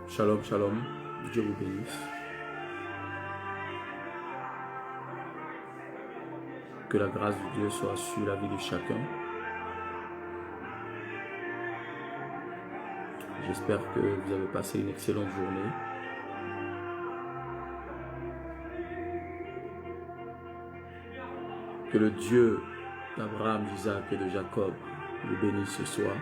Shalom, shalom. Dieu vous bénisse. Que la grâce de Dieu soit sur la vie de chacun. J'espère que vous avez passé une excellente journée. Que le Dieu d'Abraham, d'Isaac et de Jacob vous bénisse ce soir.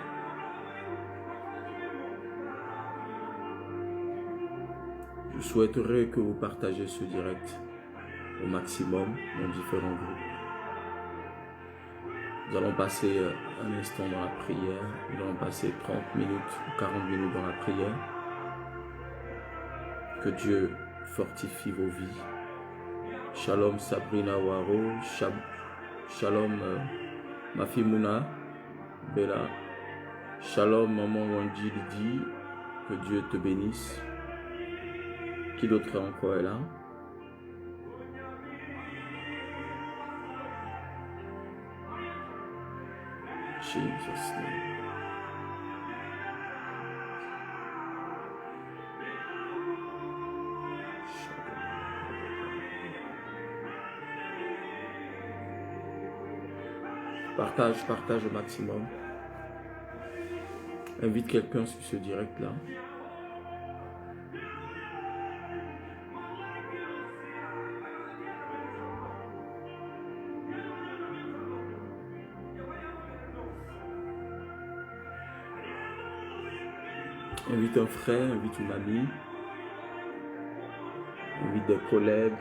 Je souhaiterais que vous partagez ce direct au maximum dans différents groupes. Nous allons passer un instant dans la prière. Nous allons passer 30 minutes ou 40 minutes dans la prière. Que Dieu fortifie vos vies. Shalom Sabrina Waro. Shalom ma fille Mouna Bella. Shalom maman Wanji Lidi. Que Dieu te bénisse. Qui d'autre encore est là? Jesus name. Partage au maximum. Invite quelqu'un sur ce direct là. Invite un frère, invite une amie, invite des collègues.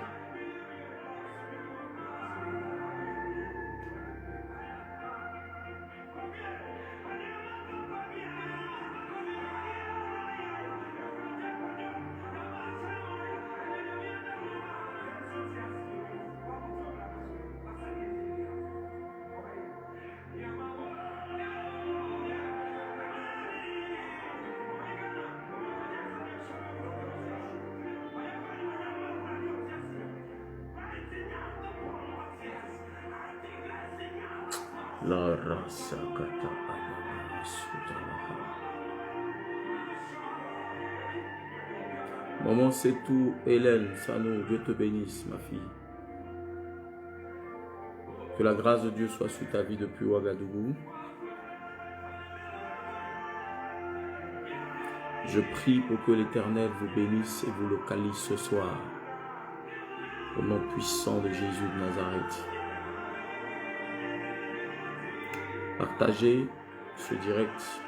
La rasa kata Maman, c'est tout. Hélène, Sano, Dieu te bénisse, ma fille. Que la grâce de Dieu soit sur ta vie depuis Ouagadougou. Je prie pour que l'Éternel vous bénisse et vous localise ce soir. Au nom puissant de Jésus de Nazareth. Partagez ce direct.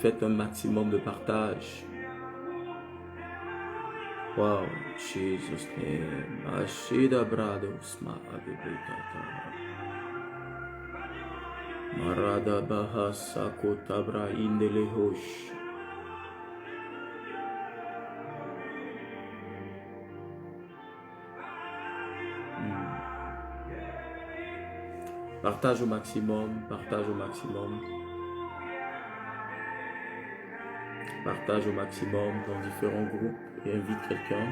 Faites un maximum de partage. Wow, Jesus name. Ashida brados ma adebekata. Marada baha sako tabra indelehosh. Partage au maximum, partage au maximum. Partage au maximum dans différents groupes et invite quelqu'un.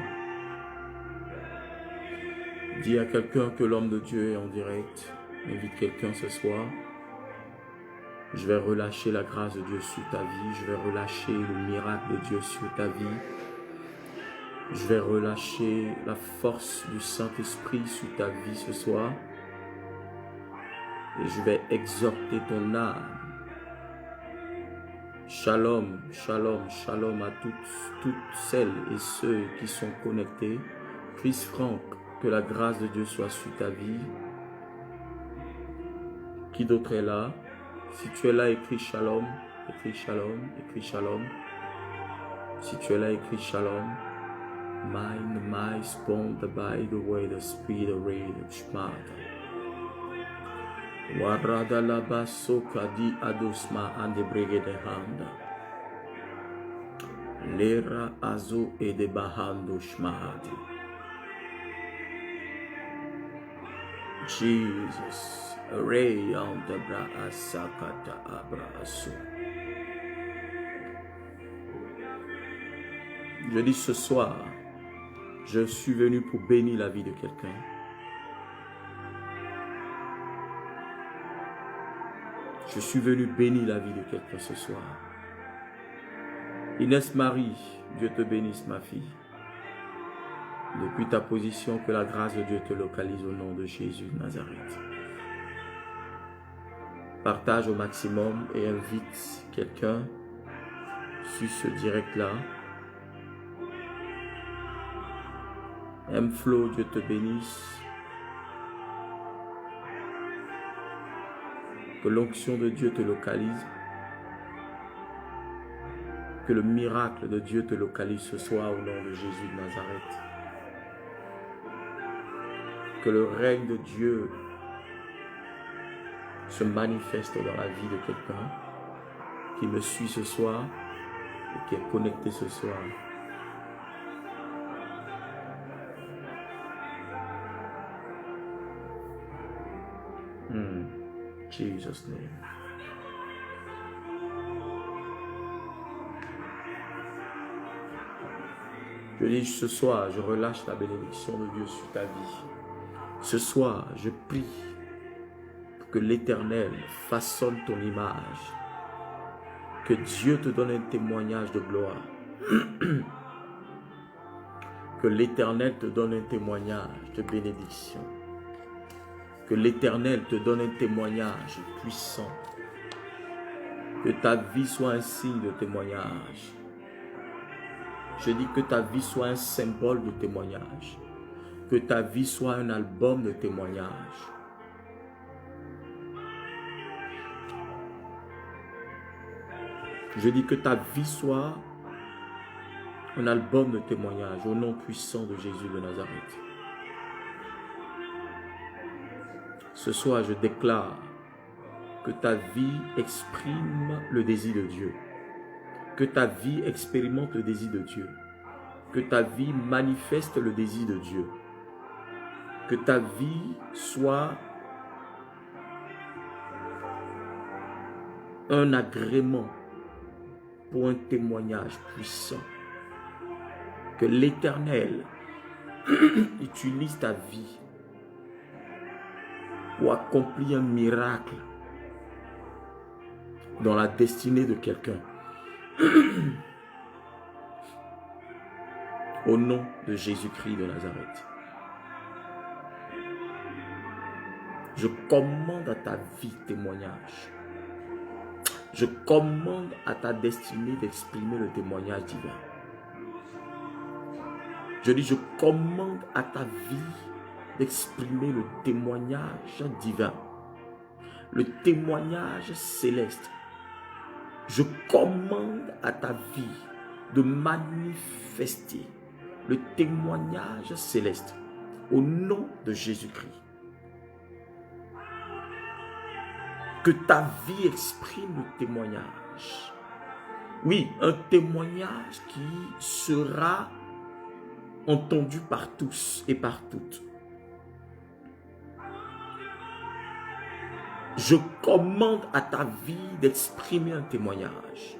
Dis à quelqu'un que l'homme de Dieu est en direct. Invite quelqu'un ce soir. Je vais relâcher la grâce de Dieu sur ta vie. Je vais relâcher le miracle de Dieu sur ta vie. Je vais relâcher la force du Saint-Esprit sur ta vie ce soir. Et je vais exhorter ton âme. Shalom, shalom, shalom à toutes celles et ceux qui sont connectés. Chris Franck, que la grâce de Dieu soit sur ta vie. Qui d'autre est là? Si tu es là, écris shalom, écris shalom, écris shalom. Si tu es là, écris shalom. Mind, my spawn, by the way, the speed, the rate, shmata. Warada la basso kadi adosma ande brege de handa. Lera azo e de bahando shmahati. Jesus, ray on the bra asakata abraso. Je dis ce soir, je suis venu pour bénir la vie de quelqu'un. Je suis venu bénir la vie de quelqu'un ce soir. Inès Marie, Dieu te bénisse ma fille. Depuis ta position, que la grâce de Dieu te localise au nom de Jésus de Nazareth. Partage au maximum et invite quelqu'un sur ce direct-là. M-Flow, Dieu te bénisse. Que l'onction de Dieu te localise. Que le miracle de Dieu te localise ce soir au nom de Jésus de Nazareth. Que le règne de Dieu se manifeste dans la vie de quelqu'un qui me suit ce soir et qui est connecté ce soir. Jesus' name. Je dis ce soir, je relâche la bénédiction de Dieu sur ta vie. Ce soir, je prie pour que l'Éternel façonne ton image. Que Dieu te donne un témoignage de gloire. Que l'Éternel te donne un témoignage de bénédiction. Que l'Éternel te donne un témoignage puissant. Que ta vie soit un signe de témoignage. Je dis que ta vie soit un symbole de témoignage. Que ta vie soit un album de témoignage. Je dis que ta vie soit un album de témoignage au nom puissant de Jésus de Nazareth. Ce soir, je déclare que ta vie exprime le désir de Dieu. Que ta vie expérimente le désir de Dieu. Que ta vie manifeste le désir de Dieu. Que ta vie soit un agrément pour un témoignage puissant. Que l'Éternel utilise ta vie pour accomplir un miracle dans la destinée de quelqu'un. Au nom de Jésus-Christ de Nazareth. Je commande à ta vie témoignage. Je commande à ta destinée d'exprimer le témoignage divin. Je dis, je commande à ta vie d'exprimer le témoignage divin. Le témoignage céleste. Je commande à ta vie de manifester le témoignage céleste au nom de Jésus-Christ. Que ta vie exprime le témoignage. Oui, un témoignage qui sera entendu par tous et par toutes. Je commande à ta vie d'exprimer un témoignage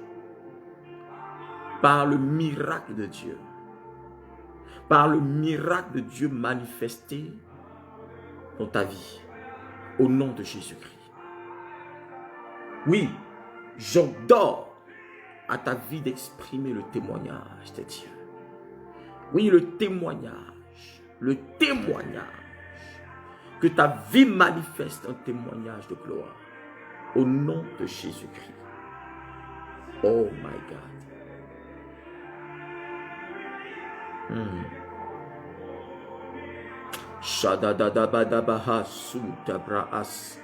par le miracle de Dieu. Par le miracle de Dieu manifesté dans ta vie. Au nom de Jésus-Christ. Oui, j'ordonne à ta vie d'exprimer le témoignage de Dieu. Oui, le témoignage. Le témoignage. Que ta vie manifeste un témoignage de gloire. Au nom de Jésus-Christ. Oh my God. Shadadadabadabaha sutabraas.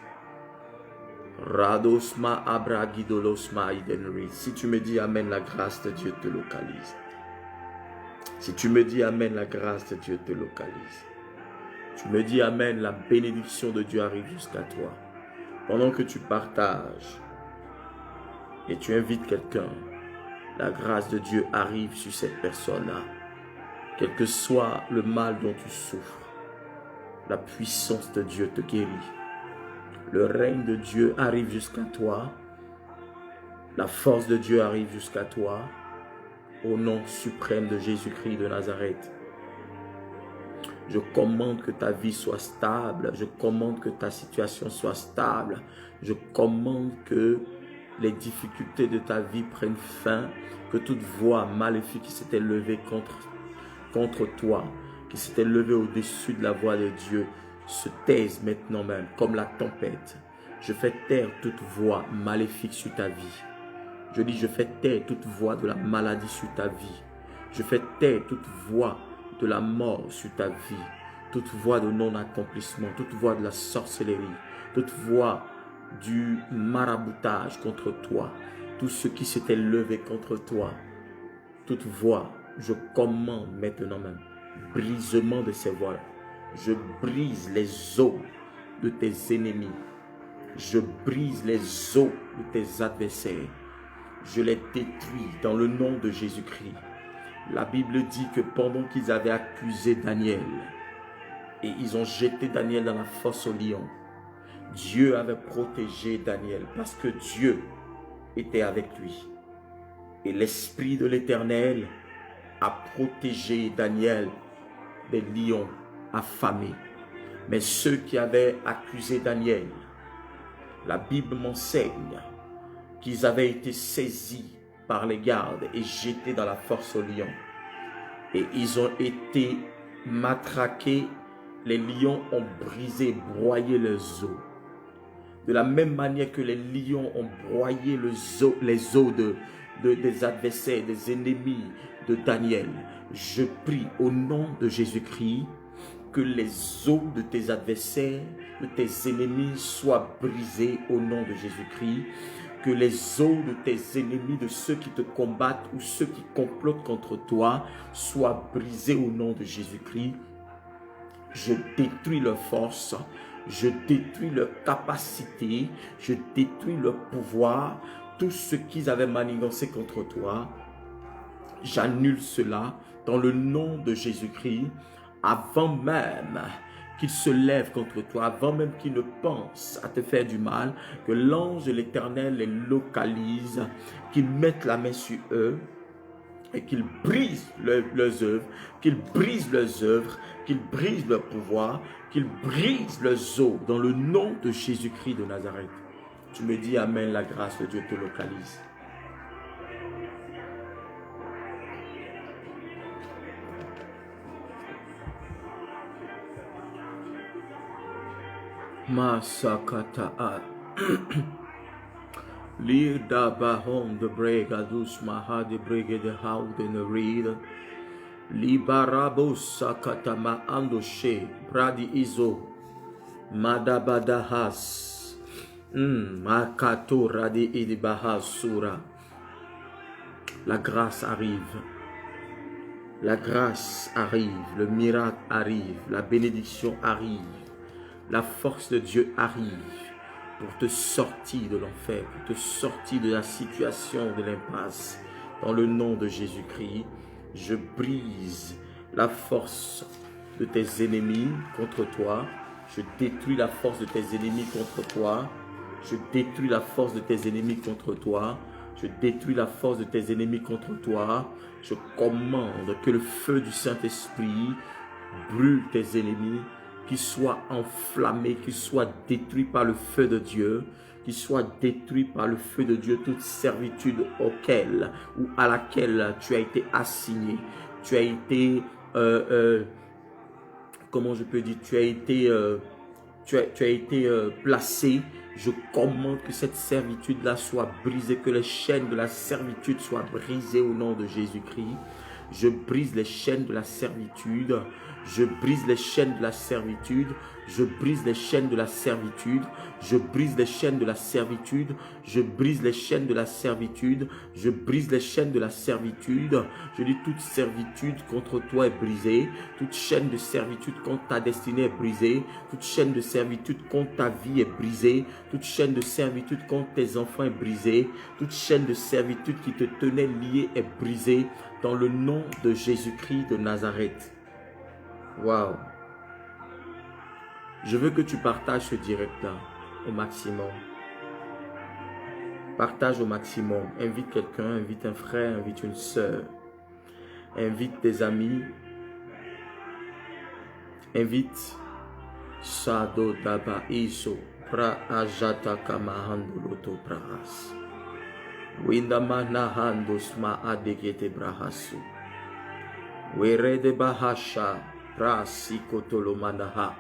Radosma abragidolosma idenri. Si tu me dis amen, la grâce de Dieu te localise. Si tu me dis amen, la grâce de Dieu te localise. Tu me dis amen, la bénédiction de Dieu arrive jusqu'à toi. Pendant que tu partages et tu invites quelqu'un, la grâce de Dieu arrive sur cette personne-là. Quel que soit le mal dont tu souffres, la puissance de Dieu te guérit. Le règne de Dieu arrive jusqu'à toi. La force de Dieu arrive jusqu'à toi. Au nom suprême de Jésus-Christ de Nazareth. Je commande que ta vie soit stable. Je commande que ta situation soit stable. Je commande que les difficultés de ta vie prennent fin, que toute voix maléfique qui s'était levée contre toi, qui s'était levée au-dessus de la voix de Dieu, se taise maintenant même, comme la tempête. Je fais taire toute voix maléfique sur ta vie. Je dis, je fais taire toute voix de la maladie sur ta vie. Je fais taire toute voix de la mort sur ta vie. Toute voix de non-accomplissement, toute voix de la sorcellerie, toute voix du maraboutage contre toi, tout ce qui s'était levé contre toi, toute voix, je commande maintenant même, brisement de ces voix-là. Je brise les os de tes ennemis. Je brise les os de tes adversaires. Je les détruis dans le nom de Jésus-Christ. La Bible dit que pendant qu'ils avaient accusé Daniel et ils ont jeté Daniel dans la fosse au lion, Dieu avait protégé Daniel parce que Dieu était avec lui. Et l'Esprit de l'Éternel a protégé Daniel des lions affamés. Mais ceux qui avaient accusé Daniel, la Bible m'enseigne qu'ils avaient été saisis par les gardes et jetés dans la fosse aux lions. Et ils ont été matraqués. Les lions ont brisé, broyé les os. De la même manière que les lions ont broyé les os des adversaires, des ennemis de Daniel, je prie au nom de Jésus-Christ que les os de tes adversaires, de tes ennemis soient brisés au nom de Jésus-Christ. Que les os de tes ennemis, de ceux qui te combattent ou ceux qui complotent contre toi, soient brisés au nom de Jésus-Christ. Je détruis leur force, je détruis leur capacité, je détruis leur pouvoir, tout ce qu'ils avaient manigancé contre toi. J'annule cela dans le nom de Jésus-Christ, avant même qu'ils se lèvent contre toi, avant même qu'ils ne pensent à te faire du mal, que l'ange de l'Éternel les localise, qu'il mette la main sur eux, et qu'ils brisent leurs œuvres, qu'ils brisent leurs œuvres, qu'ils brisent leur pouvoir, qu'ils brisent leurs os dans le nom de Jésus-Christ de Nazareth. Tu me dis Amen, la grâce de Dieu te localise. Masakata Lida bahon de bregadus maha de brege de hauden reed Libarabos sakatama andoshe bradi izo madabadahas makato radi idibahasura. La grâce arrive. La grâce arrive, le miracle arrive, la bénédiction arrive, la force de Dieu arrive pour te sortir de l'enfer, pour te sortir de la situation de l'impasse. Dans le nom de Jésus-Christ, je brise la force de tes ennemis contre toi. Je détruis la force de tes ennemis contre toi. Je détruis la force de tes ennemis contre toi. Je détruis la force de tes ennemis contre toi. Je commande que le feu du Saint-Esprit brûle tes ennemis, qu'ils soient enflammés, qu'ils soient détruits par le feu de Dieu, qu'ils soient détruits par le feu de Dieu, toute servitude auquel ou à laquelle tu as été assigné, tu as été, comment je peux dire, tu as été placé. Je commande que cette servitude-là soit brisée, que les chaînes de la servitude soient brisées au nom de Jésus-Christ. Je brise les chaînes de la servitude. Je brise les chaînes de la servitude. Je brise les chaînes de la servitude. Je brise les chaînes de la servitude. Je brise les chaînes de la servitude. Je brise les chaînes de la servitude. Je dis toute servitude contre toi est brisée. Toute chaîne de servitude contre ta destinée est brisée. Toute chaîne de servitude contre ta vie est brisée. Toute chaîne de servitude contre tes enfants est brisée. Toute chaîne de servitude qui te tenait lié est brisée dans le nom de Jésus-Christ de Nazareth. Waouh! Je veux que tu partages ce direct-là au maximum. Partage au maximum. Invite quelqu'un, invite un frère, invite une sœur. Invite tes amis. Invite Sado Daba Iso Pra Ajata Kamahandoloto Pras. Windamana handosma adegete brahasu. Werede bahasha prasikotolomanaha.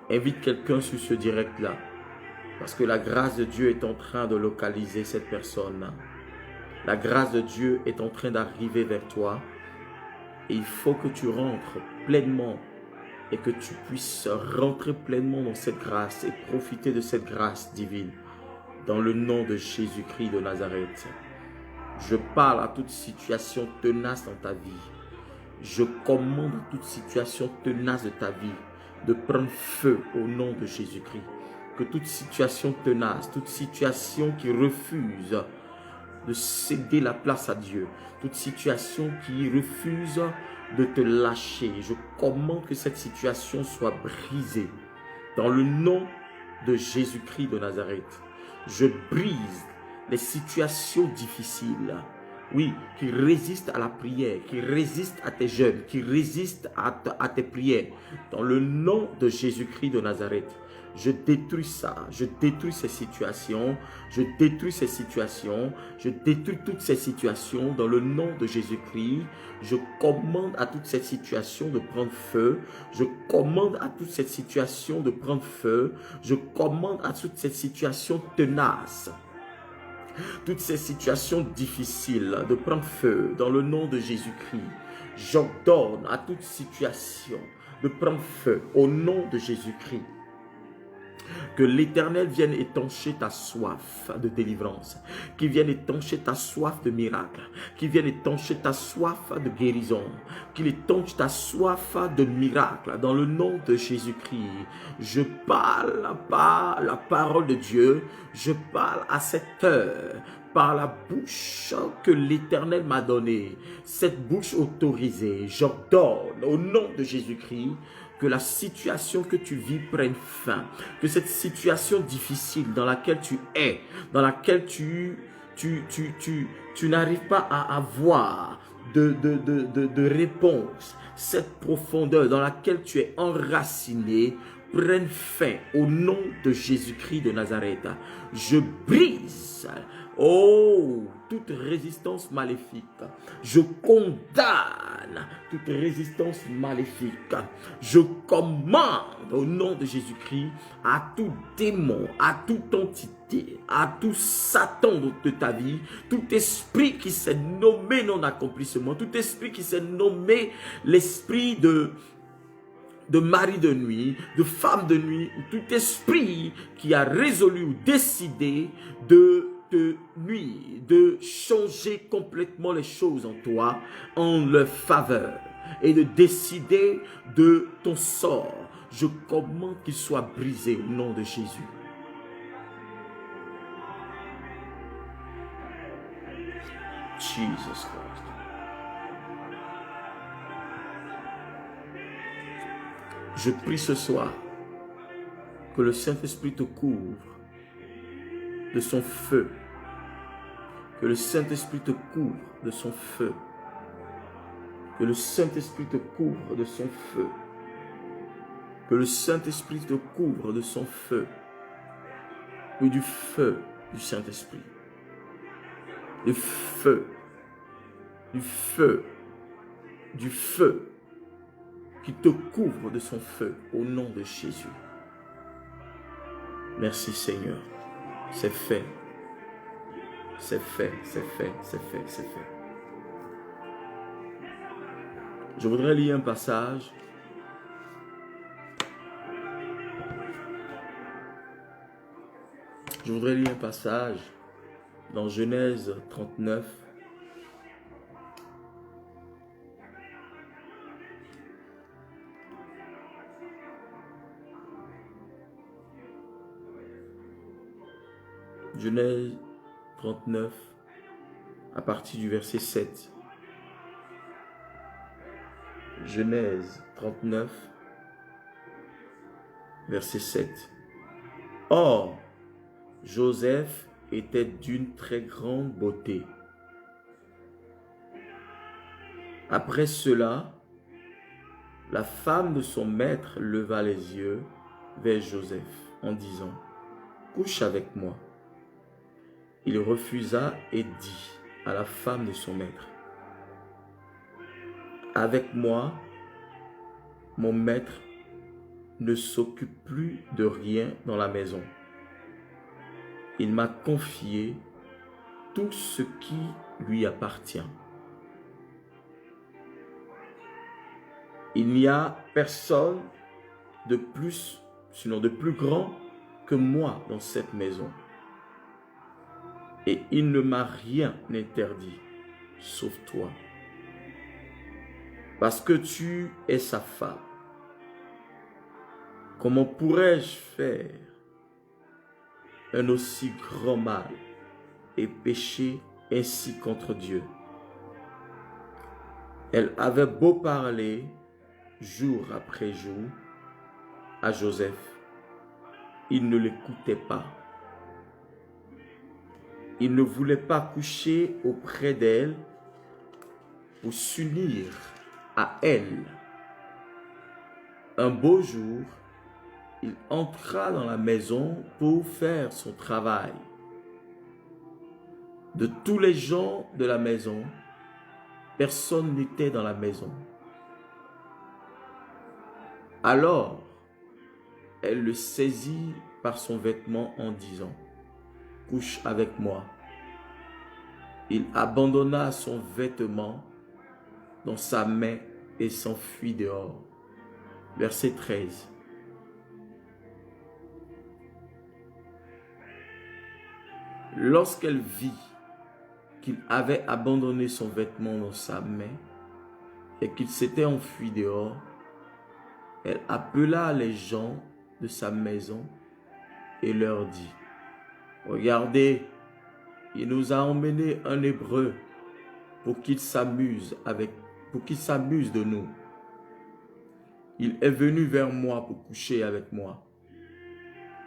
Invite quelqu'un sur ce direct-là. Parce que la grâce de Dieu est en train de localiser cette personne. La grâce de Dieu est en train d'arriver vers toi. Et il faut que tu rentres pleinement et que tu puisses rentrer pleinement dans cette grâce et profiter de cette grâce divine. Dans le nom de Jésus-Christ de Nazareth. Je parle à toute situation tenace dans ta vie. Je commande à toute situation tenace de ta vie de prendre feu au nom de Jésus-Christ. Que toute situation tenace, toute situation qui refuse de céder la place à Dieu, toute situation qui refuse de te lâcher, je commande que cette situation soit brisée. Dans le nom de Jésus-Christ de Nazareth, je brise les situations difficiles. Oui, qui résistent à la prière, qui résistent à tes jeûnes, qui résistent à tes prières. Dans le nom de Jésus-Christ de Nazareth, je détruis ça, je détruis ces situations, je détruis ces situations, je détruis toutes ces situations dans le nom de Jésus-Christ. Je commande à toute cette situation de prendre feu, je commande à toute cette situation de prendre feu, je commande à toute cette situation tenace, toutes ces situations difficiles de prendre feu dans le nom de Jésus-Christ. J'ordonne à toute situation de prendre feu au nom de Jésus-Christ. Que l'Éternel vienne étancher ta soif de délivrance, qu'il vienne étancher ta soif de miracle, qu'il vienne étancher ta soif de guérison, qu'il étanche ta soif de miracle dans le nom de Jésus-Christ. Je parle par la parole de Dieu, je parle à cette heure, par la bouche que l'Éternel m'a donnée, cette bouche autorisée. J'ordonne au nom de Jésus-Christ que la situation que tu vis prenne fin, que cette situation difficile dans laquelle tu es, dans laquelle tu n'arrives pas à avoir de réponse, cette profondeur dans laquelle tu es enraciné, prenne fin au nom de Jésus-Christ de Nazareth. Je brise toute résistance maléfique. Je condamne toute résistance maléfique. Je commande au nom de Jésus-Christ à tout démon, à toute entité, à tout Satan de ta vie, tout esprit qui s'est nommé non-accomplissement, tout esprit qui s'est nommé l'esprit de mari de nuit, de femme de nuit, ou tout esprit qui a résolu ou décidé de nuire, de changer complètement les choses en toi, en leur faveur, et de décider de ton sort. Je commande qu'il soit brisé au nom de Jésus. Jesus Christ. Je prie ce soir que le Saint-Esprit te couvre de son feu. Que le Saint-Esprit te couvre de son feu. Que le Saint-Esprit te couvre de son feu. Que le Saint-Esprit te couvre de son feu. Et du feu du Saint-Esprit. Du feu. Du feu. Du feu. Qui te couvre de son feu au nom de Jésus. Merci Seigneur. C'est fait. C'est fait, c'est fait, c'est fait, c'est fait. Je voudrais lire un passage. Je voudrais lire un passage dans Genèse 39. Genèse 39, à partir du verset 7. Genèse 39, verset 7. Or, Joseph était d'une très grande beauté. Après cela, la femme de son maître leva les yeux vers Joseph en disant « Couche avec moi ». il refusa et dit à la femme de son maître, « Avec moi, mon maître ne s'occupe plus de rien dans la maison. Il m'a confié tout ce qui lui appartient. Il n'y a personne de plus, sinon de plus grand que moi dans cette maison. Et il ne m'a rien interdit, sauf toi. Parce que tu es sa femme. Comment pourrais-je faire un aussi grand mal et pécher ainsi contre Dieu? » Elle avait beau parler jour après jour à Joseph, il ne l'écoutait pas. Il ne voulait pas coucher auprès d'elle pour s'unir à elle. Un beau jour, il entra dans la maison pour faire son travail. De tous les gens de la maison, personne n'était dans la maison. Alors, elle le saisit par son vêtement en disant, « Couche avec moi. » Il abandonna son vêtement dans sa main et s'enfuit dehors. Verset 13. Lorsqu'elle vit qu'il avait abandonné son vêtement dans sa main et qu'il s'était enfui dehors, elle appela les gens de sa maison et leur dit, « Regardez, il nous a emmené un Hébreu pour qu'il s'amuse de nous. Il est venu vers moi pour coucher avec moi,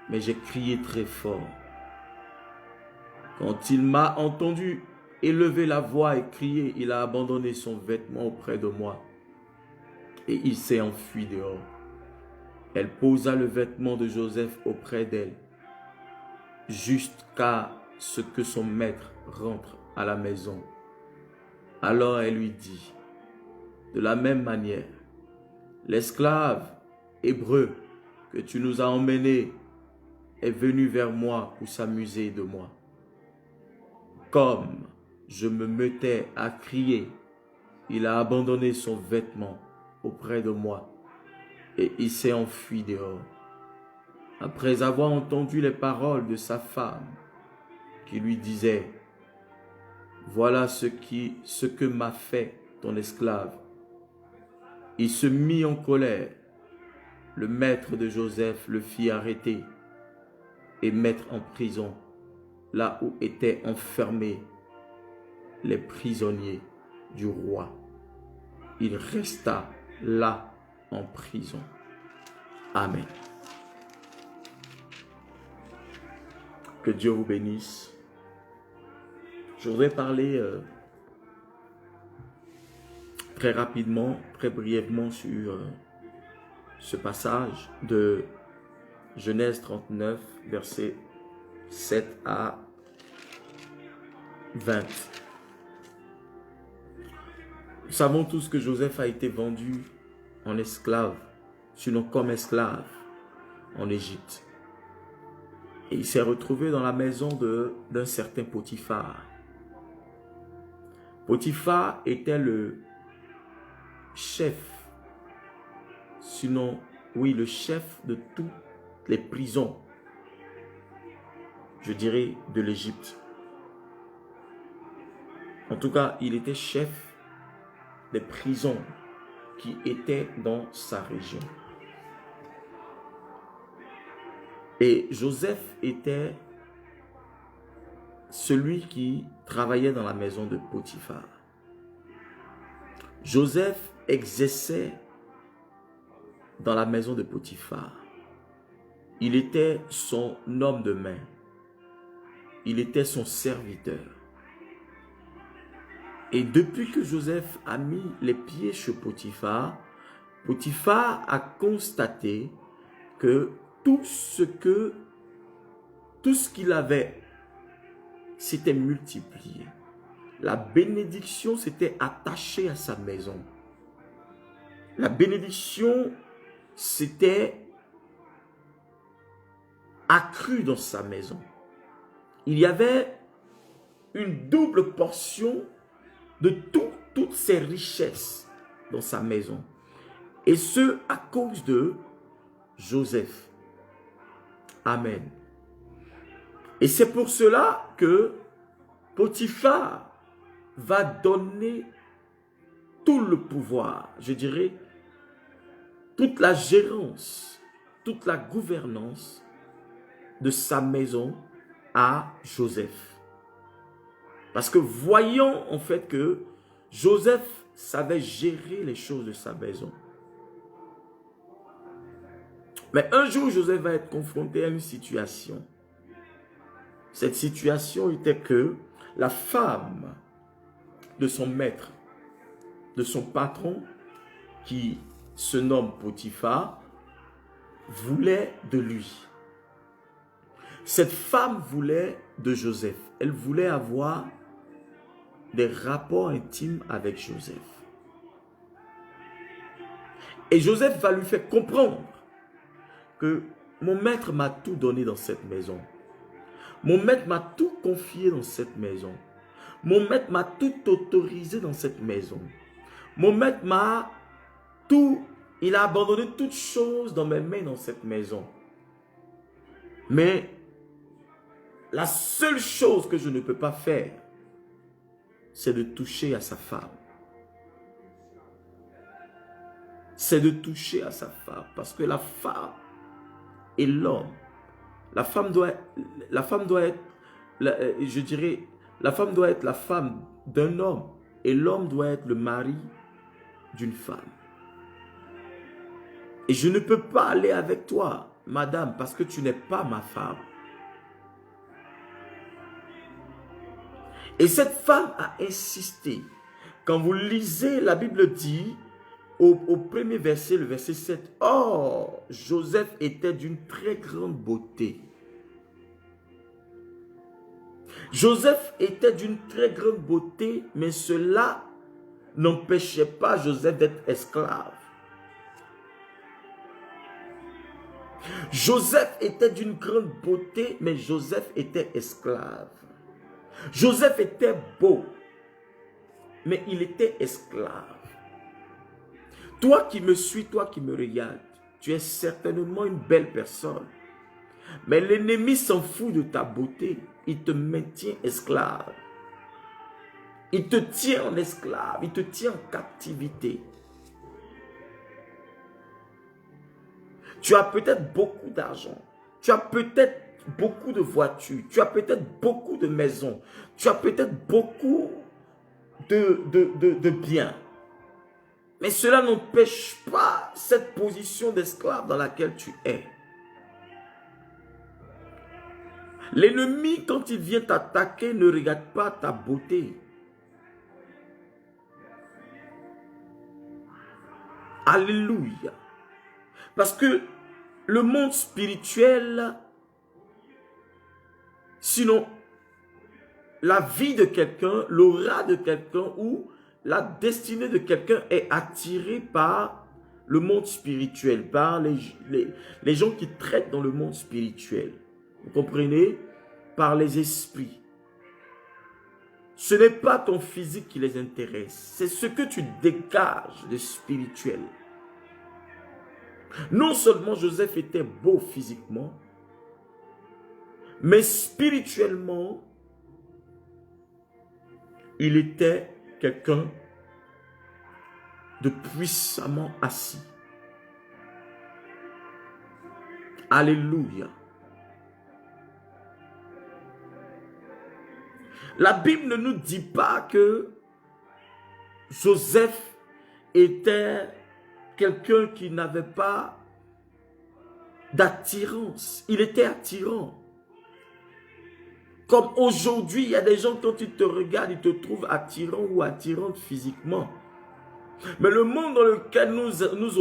mais j'ai crié très fort. Quand il m'a entendu élever la voix et crier, il a abandonné son vêtement auprès de moi et il s'est enfui dehors. » Elle posa le vêtement de Joseph auprès d'elle, jusqu'à ce que son maître rentre à la maison. Alors elle lui dit, « De la même manière, l'esclave hébreu que tu nous as emmené est venu vers moi pour s'amuser de moi. Comme je me mettais à crier, il a abandonné son vêtement auprès de moi et il s'est enfui dehors. » Après avoir entendu les paroles de sa femme qui lui disait, « Voilà ce que m'a fait ton esclave. » Il se mit en colère. Le maître de Joseph le fit arrêter et mettre en prison, là où étaient enfermés les prisonniers du roi. Il resta là en prison. Amen. Que Dieu vous bénisse. Je voudrais parler très rapidement, très brièvement sur ce passage de Genèse 39, versets 7 à 20. Nous savons tous que Joseph a été vendu en esclave, sinon comme esclave en Égypte. Et il s'est retrouvé dans la maison d'un certain Potiphar. Potiphar était le chef, sinon, oui, le chef de toutes les prisons, je dirais, de l'Égypte. En tout cas, il était chef des prisons qui étaient dans sa région. Et Joseph était celui qui travaillait dans la maison de Potiphar. Joseph exerçait dans la maison de Potiphar. Il était son homme de main. Il était son serviteur. Et depuis que Joseph a mis les pieds chez Potiphar, Potiphar a constaté que tout ce qu'il avait s'était multipliée. La bénédiction s'était attachée à sa maison. La bénédiction s'était accrue dans sa maison. Il y avait une double portion de toutes ses richesses dans sa maison. Et ce, à cause de Joseph. Amen. Et c'est pour cela que Potiphar va donner tout le pouvoir, je dirais, toute la gérance, toute la gouvernance de sa maison à Joseph. Parce que voyant en fait que Joseph savait gérer les choses de sa maison. Mais un jour, Joseph va être confronté à une situation. Cette situation était que la femme de son maître, de son patron, qui se nomme Potiphar, voulait de lui. Cette femme voulait de Joseph. Elle voulait avoir des rapports intimes avec Joseph. Et Joseph va lui faire comprendre que mon maître m'a tout donné dans cette maison. Mon maître m'a tout confié dans cette maison. Mon maître m'a tout autorisé dans cette maison. Mon maître m'a tout, il a abandonné toutes choses dans mes mains dans cette maison. Mais la seule chose que je ne peux pas faire, c'est de toucher à sa femme. C'est de toucher à sa femme. Parce que la femme et l'homme, la femme doit être, je dirais, la femme doit être la femme d'un homme et l'homme doit être le mari d'une femme. Et je ne peux pas aller avec toi, madame, parce que tu n'es pas ma femme. Et cette femme a insisté. Quand vous lisez, la Bible dit, au premier verset, le verset 7, « Or, Joseph était d'une très grande beauté. » Joseph était d'une très grande beauté, mais cela n'empêchait pas Joseph d'être esclave. Joseph était d'une grande beauté, mais Joseph était esclave. Joseph était beau, mais il était esclave. Toi qui me suis, toi qui me regardes, tu es certainement une belle personne. Mais l'ennemi s'en fout de ta beauté. Il te maintient esclave. Il te tient en esclave. Il te tient en captivité. Tu as peut-être beaucoup d'argent. Tu as peut-être beaucoup de voitures. Tu as peut-être beaucoup de maisons. Tu as peut-être beaucoup de biens. Mais cela n'empêche pas cette position d'esclave dans laquelle tu es. L'ennemi, quand il vient t'attaquer, ne regarde pas ta beauté. Alléluia. Parce que le monde spirituel, sinon la vie de quelqu'un, l'aura de quelqu'un ou la destinée de quelqu'un est attirée par le monde spirituel, par les gens qui traitent dans le monde spirituel. Vous comprenez? Par les esprits. Ce n'est pas ton physique qui les intéresse, c'est ce que tu dégages de spirituel. Non seulement Joseph était beau physiquement, mais spirituellement, il était quelqu'un de puissamment assis. Alléluia. La Bible ne nous dit pas que Joseph était quelqu'un qui n'avait pas d'attirance. Il était attirant. Comme aujourd'hui, il y a des gens, quand ils te regardent, ils te trouvent attirant ou attirante physiquement. Mais le monde dans lequel nous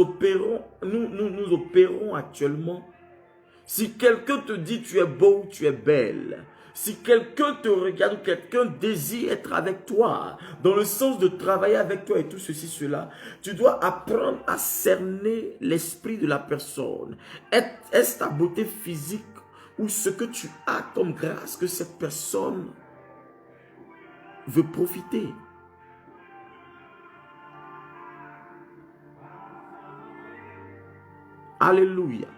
opérons actuellement, si quelqu'un te dit tu es beau ou tu es belle, Si quelqu'un te regarde ou quelqu'un désire être avec toi, dans le sens de travailler avec toi et tout ceci, cela, tu dois apprendre à cerner l'esprit de la personne. Est-ce ta beauté physique ou ce que tu as comme grâce que cette personne veut profiter? Alléluia.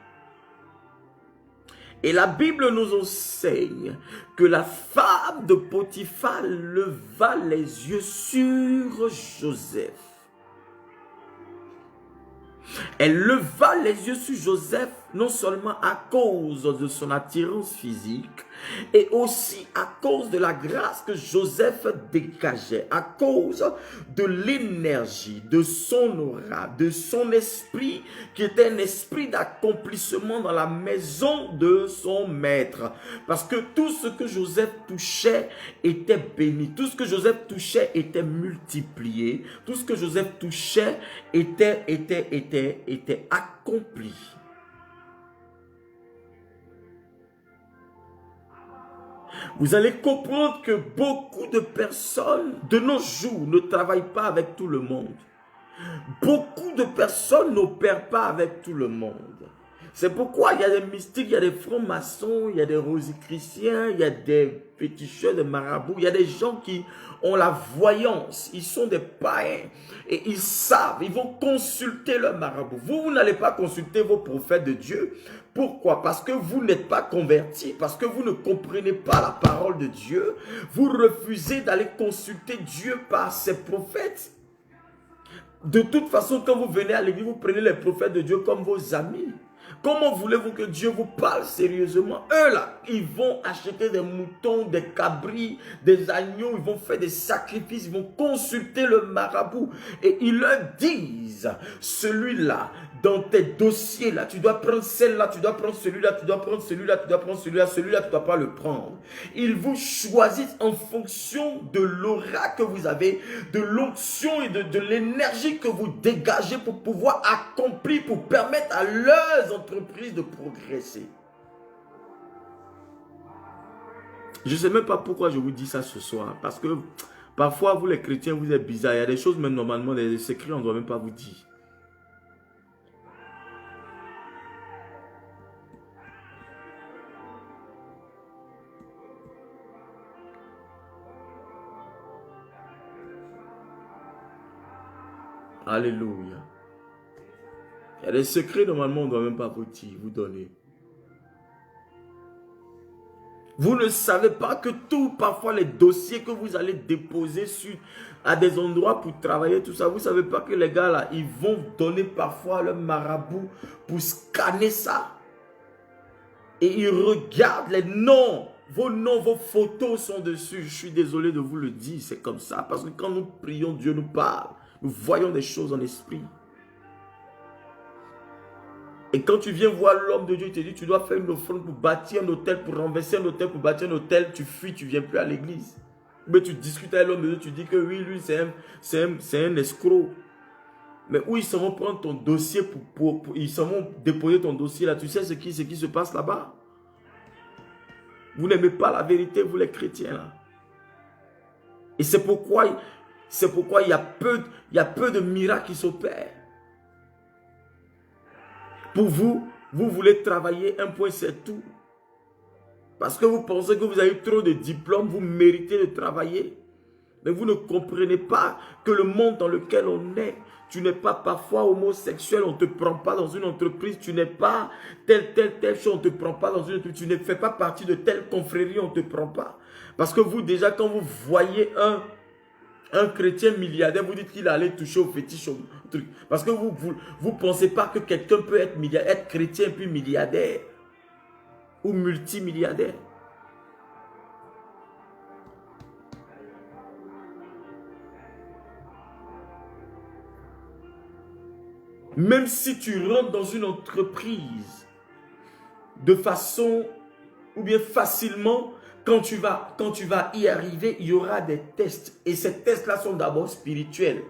Et la Bible nous enseigne que la femme de Potiphar leva les yeux sur Joseph. Elle leva les yeux sur Joseph non seulement à cause de son attirance physique, et aussi à cause de la grâce que Joseph dégageait, à cause de l'énergie, de son aura, de son esprit, qui était un esprit d'accomplissement dans la maison de son maître. Parce que tout ce que Joseph touchait était béni, tout ce que Joseph touchait était multiplié, tout ce que Joseph touchait était accompli. Vous allez comprendre que beaucoup de personnes de nos jours ne travaillent pas avec tout le monde. Beaucoup de personnes n'opèrent pas avec tout le monde. C'est pourquoi il y a des mystiques, il y a des francs-maçons, il y a des rosicruciens, il y a des féticheurs, des marabouts, il y a des gens qui ont la voyance, ils sont des païens et ils savent, ils vont consulter leur marabout. Vous n'allez pas consulter vos prophètes de Dieu. Pourquoi? Parce que vous n'êtes pas convertis, parce que vous ne comprenez pas la parole de Dieu. Vous refusez d'aller consulter Dieu par ses prophètes. De toute façon, quand vous venez à l'église, vous prenez les prophètes de Dieu comme vos amis. Comment voulez-vous que Dieu vous parle sérieusement? Eux là, ils vont acheter des moutons, des cabris, des agneaux, ils vont faire des sacrifices, ils vont consulter le marabout. Et ils leur disent, celui-là, dans tes dossiers là, tu dois prendre celle-là, tu dois prendre celui-là, tu dois prendre celui-là, tu dois prendre celui-là, celui-là, tu ne dois pas le prendre. Ils vous choisissent en fonction de l'aura que vous avez, de l'onction et de l'énergie que vous dégagez pour pouvoir accomplir, pour permettre à leurs entreprises de progresser. Je ne sais même pas pourquoi je vous dis ça ce soir, parce que parfois vous les chrétiens, vous êtes bizarres. Il y a des choses même normalement, des secrets, on ne doit même pas vous dire. Alléluia. Il y a des secrets, normalement, on ne doit même pas vous dire, vous donner. Vous ne savez pas que tout, parfois, les dossiers que vous allez déposer à des endroits pour travailler, tout ça, vous ne savez pas que les gars, là, ils vont donner parfois leur marabout pour scanner ça. Et ils regardent les noms. Vos noms, vos photos sont dessus. Je suis désolé de vous le dire, c'est comme ça. Parce que quand nous prions, Dieu nous parle. Nous voyons des choses en esprit. Et quand tu viens voir l'homme de Dieu, il te dit, tu dois faire une offrande pour bâtir un hôtel, pour renverser un hôtel, pour bâtir un hôtel, tu fuis, tu ne viens plus à l'église. Mais tu discutes avec l'homme de Dieu, tu dis que oui, lui, c'est un escroc. Mais où ils s'en vont prendre ton dossier, ils s'en vont déposer ton dossier là, tu sais ce qui se passe là-bas? Vous n'aimez pas la vérité, vous les chrétiens là. Et c'est pourquoi il y a peu de miracles qui s'opèrent. Pour vous, vous voulez travailler, un point c'est tout. Parce que vous pensez que vous avez trop de diplômes, vous méritez de travailler. Mais vous ne comprenez pas que le monde dans lequel on est, tu n'es pas parfois homosexuel, on ne te prend pas dans une entreprise, tu n'es pas telle chose, on ne te prend pas dans une entreprise, tu ne fais pas partie de telle confrérie, on ne te prend pas. Parce que vous déjà, quand vous voyez un chrétien milliardaire, vous dites qu'il allait toucher au fétiche, au truc. Parce que vous ne pensez pas que quelqu'un peut être chrétien puis milliardaire ou multimilliardaire. Même si tu rentres dans une entreprise de façon ou bien facilement, quand tu vas y arriver, il y aura des tests. Et ces tests-là sont d'abord spirituels.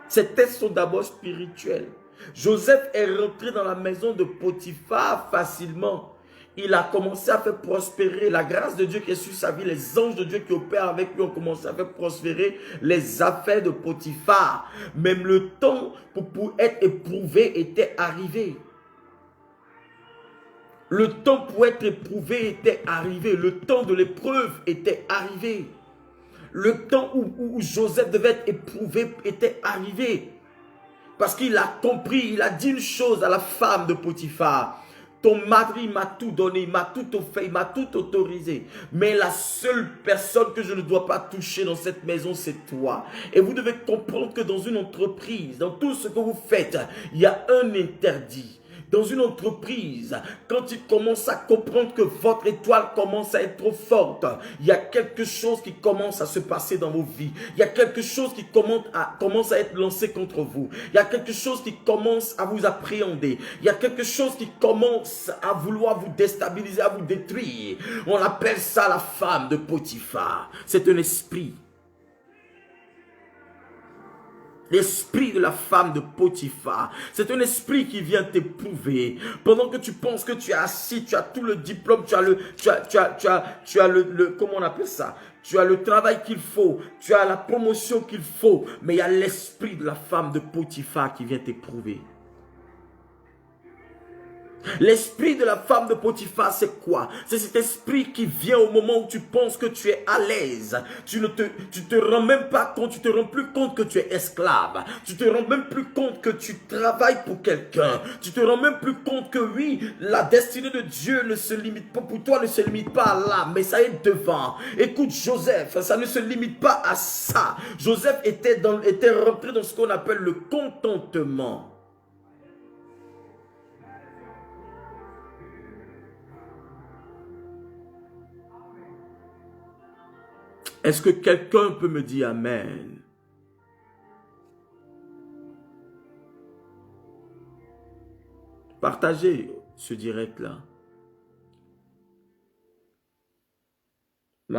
Ces tests sont d'abord spirituels. Joseph est rentré dans la maison de Potiphar facilement. il a commencé à faire prospérer la grâce de Dieu qui est sur sa vie. Les anges de Dieu qui opèrent avec lui ont commencé à faire prospérer les affaires de Potiphar. Même le temps pour être éprouvé était arrivé. Le temps pour être éprouvé était arrivé. Le temps de l'épreuve était arrivé. Le temps où Joseph devait être éprouvé était arrivé. Parce qu'il a compris, il a dit une chose à la femme de Potiphar. Ton mari m'a tout donné, il m'a tout offert, il m'a tout autorisé. Mais la seule personne que je ne dois pas toucher dans cette maison, c'est toi. Et vous devez comprendre que dans une entreprise, dans tout ce que vous faites, il y a un interdit. Dans une entreprise, quand ils commencent à comprendre que votre étoile commence à être trop forte, il y a quelque chose qui commence à se passer dans vos vies. Il y a quelque chose qui commence à être lancé contre vous. Il y a quelque chose qui commence à vous appréhender. Il y a quelque chose qui commence à vouloir vous déstabiliser, à vous détruire. On appelle ça la femme de Potiphar. C'est un esprit. L'esprit de la femme de Potiphar, c'est un esprit qui vient t'éprouver. Pendant que tu penses que tu es assis, tu as tout le diplôme, tu as le comment on appelle ça? Tu as le travail qu'il faut, tu as la promotion qu'il faut, mais il y a l'esprit de la femme de Potiphar qui vient t'éprouver. L'esprit de la femme de Potiphar, c'est quoi? C'est cet esprit qui vient au moment où tu penses que tu es à l'aise. Tu te rends même pas compte, tu te rends plus compte que tu es esclave. Tu te rends même plus compte que tu travailles pour quelqu'un. Tu te rends même plus compte que oui, la destinée de Dieu ne se limite pas, pour toi ne se limite pas à là, mais ça est devant. Écoute Joseph, ça ne se limite pas à ça. Joseph était rentré dans ce qu'on appelle le contentement. Est-ce que quelqu'un peut me dire Amen? Partagez ce direct-là. Il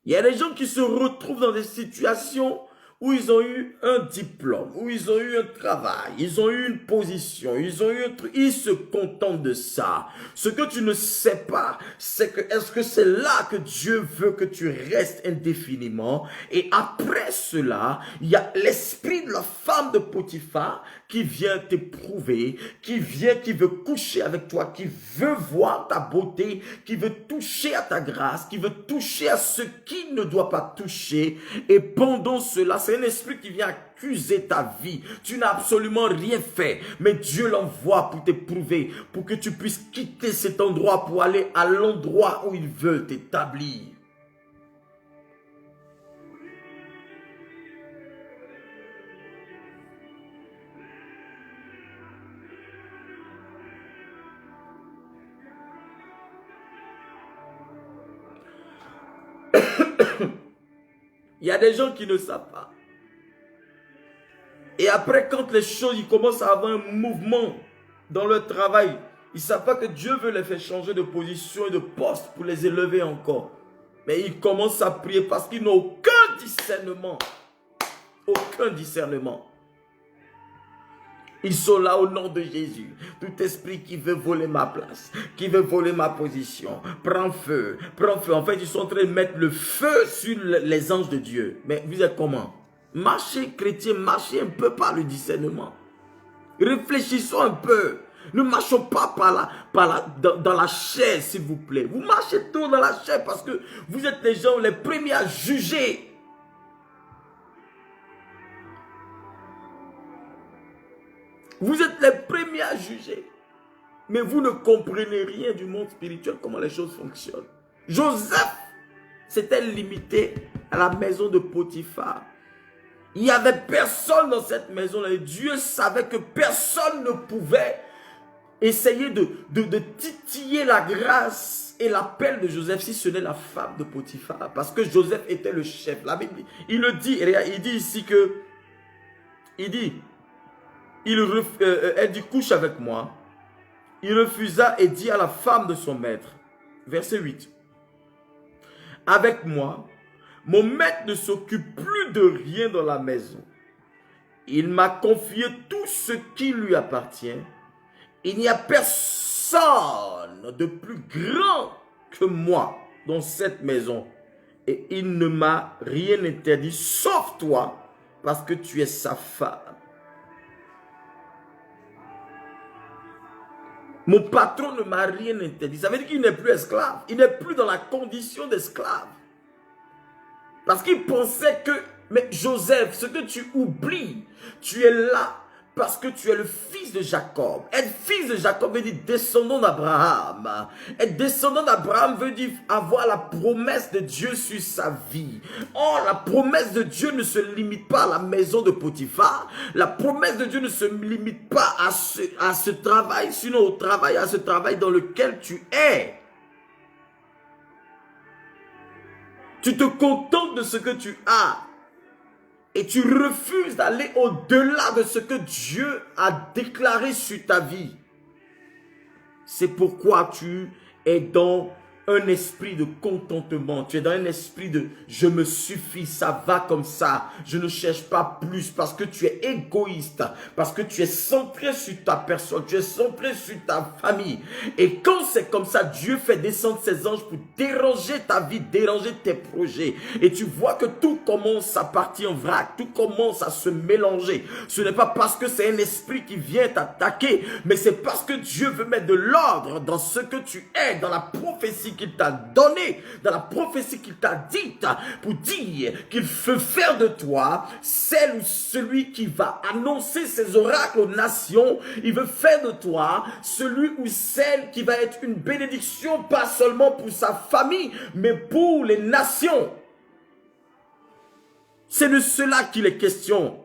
y a des gens qui se retrouvent dans des situations où ils ont eu un diplôme, où ils ont eu un travail, ils ont eu une position, ils ont eu un truc, ils se contentent de ça. Ce que tu ne sais pas, c'est que est-ce que c'est là que Dieu veut que tu restes indéfiniment? Et après cela, il y a l'esprit de la femme de Potiphar qui vient t'éprouver, qui veut coucher avec toi, qui veut voir ta beauté, qui veut toucher à ta grâce, qui veut toucher à ce qu'il ne doit pas toucher. Et pendant cela, c'est un esprit qui vient accuser ta vie. Tu n'as absolument rien fait, mais Dieu l'envoie pour t'éprouver, pour que tu puisses quitter cet endroit pour aller à l'endroit où il veut t'établir. Il y a des gens qui ne savent pas. Et après, quand les choses, ils commencent à avoir un mouvement dans leur travail, ils ne savent pas que Dieu veut les faire changer de position et de poste pour les élever encore. Mais ils commencent à prier parce qu'ils n'ont aucun discernement. Aucun discernement. Ils sont là au nom de Jésus. Tout esprit qui veut voler ma place, qui veut voler ma position, prends feu, prends feu. En fait, ils sont en train de mettre le feu sur les anges de Dieu. Mais vous êtes comment? Marchez, chrétiens, marchez un peu par le discernement. Réfléchissons un peu. Ne marchons pas dans la chair, s'il vous plaît. Vous marchez trop dans la chair parce que vous êtes les gens les premiers à juger. Vous êtes les premiers à juger. Mais vous ne comprenez rien du monde spirituel, comment les choses fonctionnent. Joseph s'était limité à la maison de Potiphar. Il n'y avait personne dans cette maison-là. Dieu savait que personne ne pouvait essayer de titiller la grâce et l'appel de Joseph si ce n'est la femme de Potiphar. Parce que Joseph était le chef. La Bible, il le dit, il dit ici que, elle dit couche avec moi. Il refusa et dit à la femme de son maître, verset 8, avec moi, mon maître ne s'occupe plus de rien dans la maison. Il m'a confié tout ce qui lui appartient Il n'y a personne de plus grand que moi dans cette maison. Et il ne m'a rien interdit, sauf toi, parce que tu es sa femme. Mon patron ne m'a rien interdit. Ça veut dire qu'il n'est plus esclave. Il n'est plus dans la condition d'esclave. Parce qu'il pensait que, mais Joseph, ce que tu oublies, tu es là parce que tu es le fils de Jacob. Être fils de Jacob veut dire descendant d'Abraham. Être descendant d'Abraham veut dire avoir la promesse de Dieu sur sa vie. Or, la promesse de Dieu ne se limite pas à la maison de Potiphar. La promesse de Dieu ne se limite pas à ce travail, sinon à ce travail dans lequel tu es. Tu te contentes de ce que tu as. Et tu refuses d'aller au-delà de ce que Dieu a déclaré sur ta vie. C'est pourquoi tu es dans un esprit de contentement. Tu es dans un esprit de « je me suffis, ça va comme ça. Je ne cherche pas plus parce que tu es égoïste. Parce que tu es centré sur ta personne. Tu es centré sur ta famille. Et quand c'est comme ça, Dieu fait descendre ses anges pour déranger ta vie, déranger tes projets. Et tu vois que tout commence à partir en vrac. Tout commence à se mélanger. Ce n'est pas parce que c'est un esprit qui vient t'attaquer, mais c'est parce que Dieu veut mettre de l'ordre dans ce que tu es, dans la prophétie qu'il t'a donné, dans la prophétie qu'il t'a dite, pour dire qu'il veut faire de toi celle ou celui qui va annoncer ses oracles aux nations. Il veut faire de toi celui ou celle qui va être une bénédiction, pas seulement pour sa famille, mais pour les nations. C'est de cela qu'il est question.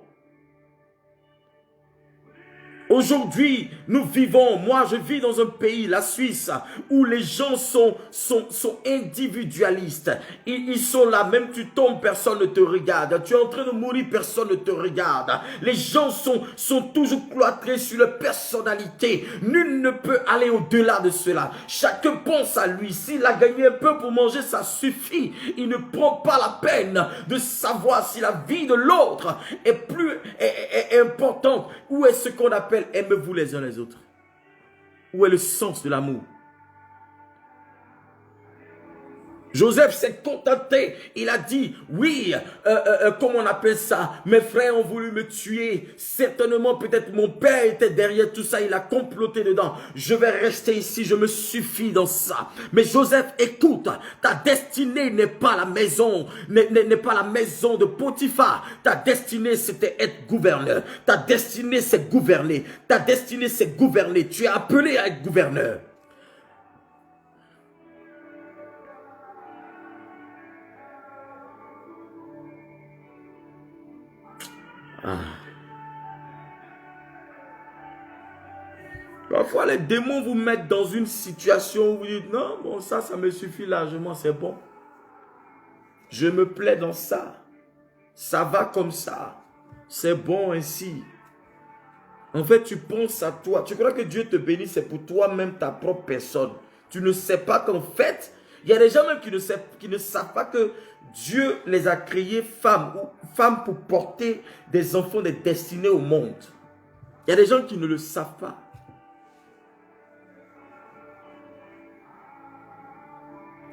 Aujourd'hui, nous vivons, moi je vis dans un pays, la Suisse, où les gens sont individualistes. Ils sont là, même tu tombes, personne ne te regarde. Tu es en train de mourir, personne ne te regarde. Les gens sont toujours cloîtrés sur leur personnalité. Nul ne peut aller au-delà de cela. Chacun pense à lui. S'il a gagné un peu pour manger, ça suffit. Il ne prend pas la peine de savoir si la vie de l'autre est importante. Où est ce qu'on appelle aimez-vous les uns les autres? Où est le sens de l'amour? Joseph s'est contenté, il a dit, oui, comment on appelle ça? Mes frères ont voulu me tuer, certainement peut-être mon père était derrière tout ça, il a comploté dedans. Je vais rester ici, je me suffis dans ça. Mais Joseph, écoute, ta destinée n'est pas la maison, n'est pas la maison de Potiphar. Ta destinée c'était être gouverneur, ta destinée c'est gouverner, ta destinée c'est gouverner, tu es appelé à être gouverneur. Parfois, les démons vous mettent dans une situation où vous dites, non, bon, ça me suffit largement, c'est bon. Je me plais dans ça. Ça va comme ça. C'est bon ainsi. En fait, tu penses à toi. Tu crois que Dieu te bénit, c'est pour toi-même, ta propre personne. Tu ne sais pas qu'en fait, il y a des gens même qui ne savent pas que Dieu les a créés femmes pour porter des enfants, des destinées au monde. Il y a des gens qui ne le savent pas.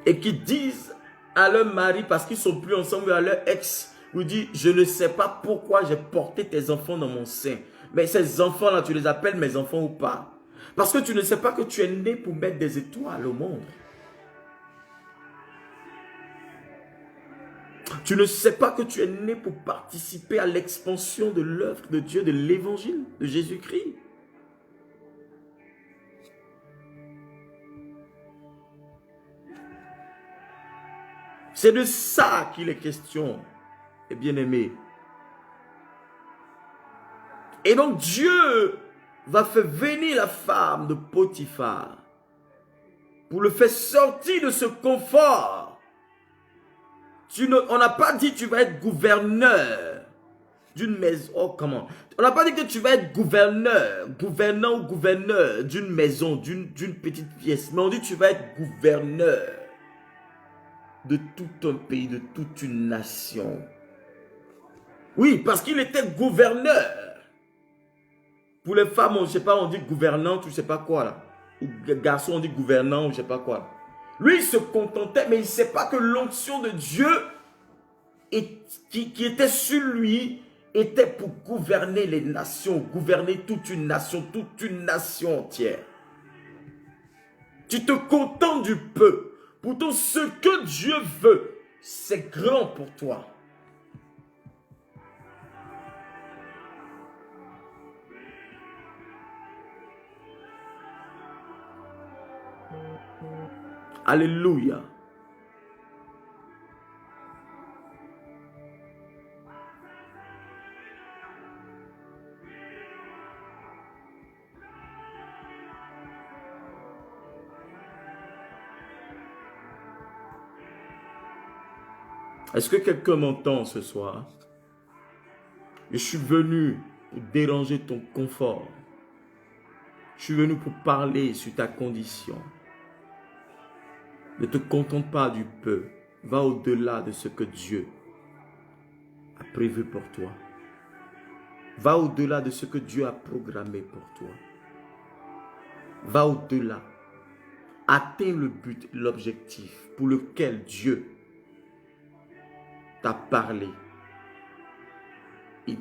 Et qui disent à leur mari, parce qu'ils ne sont plus ensemble, à leur ex, vous dit, je ne sais pas pourquoi j'ai porté tes enfants dans mon sein. Mais ces enfants-là, tu les appelles mes enfants ou pas? Parce que tu ne sais pas que tu es né pour mettre des étoiles au monde. Tu ne sais pas que tu es né pour participer à l'expansion de l'œuvre de Dieu, de l'évangile de Jésus-Christ. C'est de ça qu'il est question, et bien-aimé. Et donc Dieu va faire venir la femme de Potiphar pour le faire sortir de ce confort. On n'a pas dit que tu vas être gouverneur d'une maison. Oh, comment? On n'a pas dit que tu vas être gouvernant ou gouverneur d'une maison, d'une petite pièce. Mais on dit que tu vas être gouverneur de tout un pays, de toute une nation. Oui, parce qu'il était gouverneur. Pour les femmes, je ne sais pas, on dit gouvernante ou je ne sais pas quoi là. Ou garçon, on dit gouvernant ou je ne sais pas quoi là. Lui, il se contentait, mais il ne sait pas que l'onction de Dieu qui était sur lui était pour gouverner les nations, gouverner toute une nation entière. Tu te contentes du peu. Pourtant, ce que Dieu veut, c'est grand pour toi. Alléluia. Est-ce que quelqu'un m'entend ce soir? Je suis venu pour déranger ton confort. Je suis venu pour parler sur ta condition. Ne te contente pas du peu. Va au-delà de ce que Dieu a prévu pour toi. Va au-delà de ce que Dieu a programmé pour toi. Va au-delà. Atteins le but, l'objectif pour lequel Dieu t'a parlé. Il